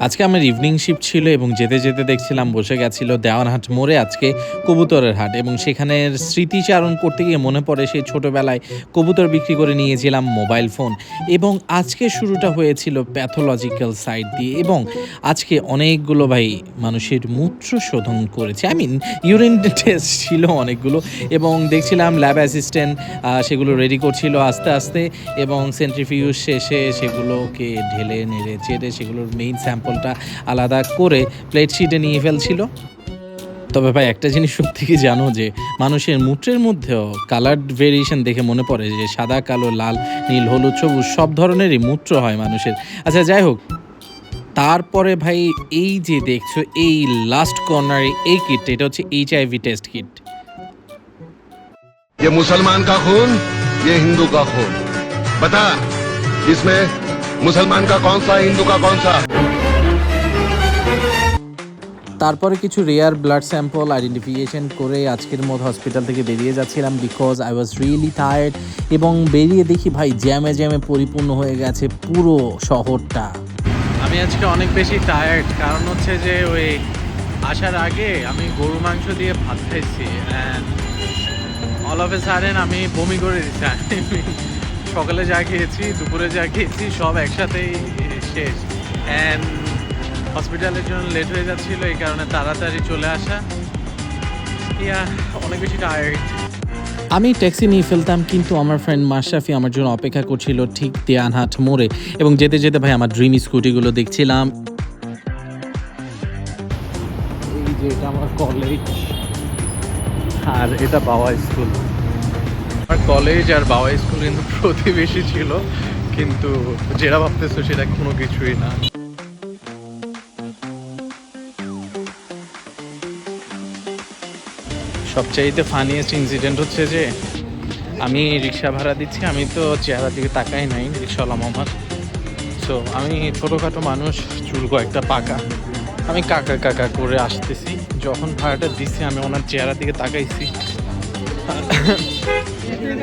আজকে আমার evening shift ছিল এবং যেতে যেতে দেখছিলাম বসে গেছিল দেওয়ানহাট মোড়ে আজকে কবুতরের হাট এবং সেখানের স্মৃতিচারণ করতে গিয়ে মনে পড়ে সেই ছোটোবেলায় কবুতর বিক্রি করে নিয়েছিলাম মোবাইল ফোন এবং আজকে শুরুটা হয়েছিল প্যাথোলজিক্যাল সাইড দিয়ে এবং আজকে অনেকগুলো ভাই মানুষের মূত্র শোধন করেছে ইউরিন টেস্ট ছিল অনেকগুলো এবং দেখছিলাম ল্যাব অ্যাসিস্ট্যান্ট সেগুলো রেডি করছিল আস্তে আস্তে এবং সেন্ট্রিফিউজ শেষে সেগুলোকে ঢেলে নেড়ে চেড়ে সেগুলোর মেইন স্যাম্পলটা আলাদা করে প্লেট শিটে নিয়ে ফেলছিল। তবে ভাই একটা জিনিস সত্যি কি জানো যে মানুষের মূত্রের মধ্যেও কালার ভেরিয়েশন দেখে মনে পড়ে যে সাদা কালো লাল নীল হলুদ সবুজ সব ধরনেরই মূত্র হয় মানুষের। আচ্ছা যাই হোক, তারপরে ভাই এই যে দেখছো এই লাস্ট কর্নারে এই কিটটা, এটা হচ্ছে HIV টেস্ট কিট। ये मुसलमान का खून, ये हिंदू का खून। बता इसमें मुसलमान का कौन सा, हिंदू का कौन सा? তারপরে কিছু রেয়ার ব্লাড স্যাম্পল আইডেন্টিফিকেশন করে আজকের মতো হসপিটাল থেকে বেরিয়ে যাচ্ছিলাম because I was really tired এবং বেরিয়ে দেখি ভাই জ্যামে জ্যামে পরিপূর্ণ হয়ে গেছে পুরো শহরটা। আমি আজকে অনেক বেশি টায়ার্ড, কারণ হচ্ছে যে ওই আসার আগে আমি গরু মাংস দিয়ে ভাত খাইছি and all of a sudden আমি বমি করে দিচ্ছি। সকালে যা খেয়েছি, দুপুরে যা খেয়েছি সব একসাথেই শেষ অ্যান্ড হসপিটালের জন্য লেট হয়ে যাচ্ছিল, এই কারণে তাড়াতাড়ি চলে আসা। অনেক বেশি টায়ার্ড। আমি ট্যাক্সি নিয়ে ফেলতাম কিন্তু আমার ফ্রেন্ড মাশরাফি আমার জন্য অপেক্ষা করছিল ঠিক দেওয়ানহাট মোড়ে এবং যেতে যেতে ভাই আমার ড্রিম স্কুটিগুলো দেখছিলাম। এই যে এটা আমার কলেজ আর এটা বাবা স্কুল। আমার কলেজ আর বাবা স্কুল কিন্তু প্রতিবেশী ছিল, কিন্তু যেটা ভাবতেছো সেটা কোনো কিছুই না। সবচাইতে ফানিয়েস্ট ইনসিডেন্ট হচ্ছে যে আমি রিক্সা ভাড়া দিচ্ছি, আমি তো চেহারার দিকে তাকাই নাই রিক্সাওয়ালা মামার। সো আমি ছোটোখাটো মানুষ, চুল কয়েকটা পাকা, আমি কাকা কাকা করে আসতেছি। যখন ভাড়াটা দিচ্ছি আমি ওনার চেহারার দিকে তাকাইছি,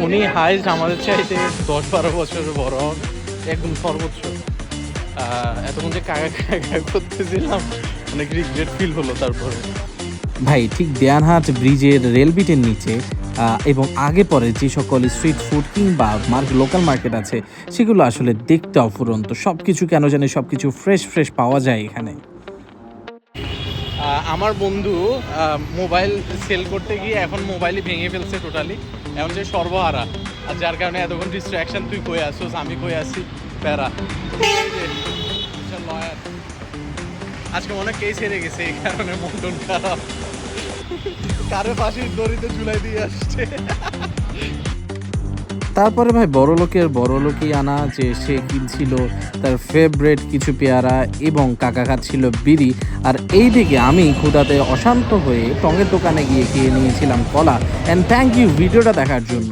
উনি হাইস্ট আমাদের চাইতে 10-12 বছরের বড়, একদম সর্বোচ্চ। এতক্ষণ যে কাকা কাকা করতেছিলাম অনেক রিগ্রেট ফিল হলো তারপরে। ভাই ঠিক দেওয়ানহাট ব্রিজের রেলবিটের নিচে এবং আগে পরে যে সকল স্ট্রিট ফুড কিংবা লোকাল মার্কেট আছে সেগুলো আসলে দেখতে অফুরন্ত। সব কিছু কেন জানি সব কিছু ফ্রেশ ফ্রেশ পাওয়া যায় এখানে। আমার বন্ধু মোবাইল সেল করতে গিয়ে এখন মোবাইলই ভেঙে ফেলছে টোটালি, এখন যে সর্বহারা, আর যার কারণে এতক্ষণ ডিস্ট্রাকশন। তুই কই আসছিস, আমি কই আসি, প্যারা। লয়ার আজকে মনে কেস হেরে গেছে, এই কারণে মন টন খারাপ, কারো ফাঁসির দড়িতে ঝুলাই দিয়ে আসছে। তারপরে ভাই বড়লোকই আনা যে সে কিনছিল তার ফেভারেট কিছু পেয়ারা এবং কাকা খাচ্ছিল বিড়ি, আর এইদিকে আমি ক্ষুধাতে অশান্ত হয়ে টঙের দোকানে গিয়ে খেয়ে নিয়েছিলাম কলা। অ্যান্ড থ্যাংক ইউ ভিডিওটা দেখার জন্য।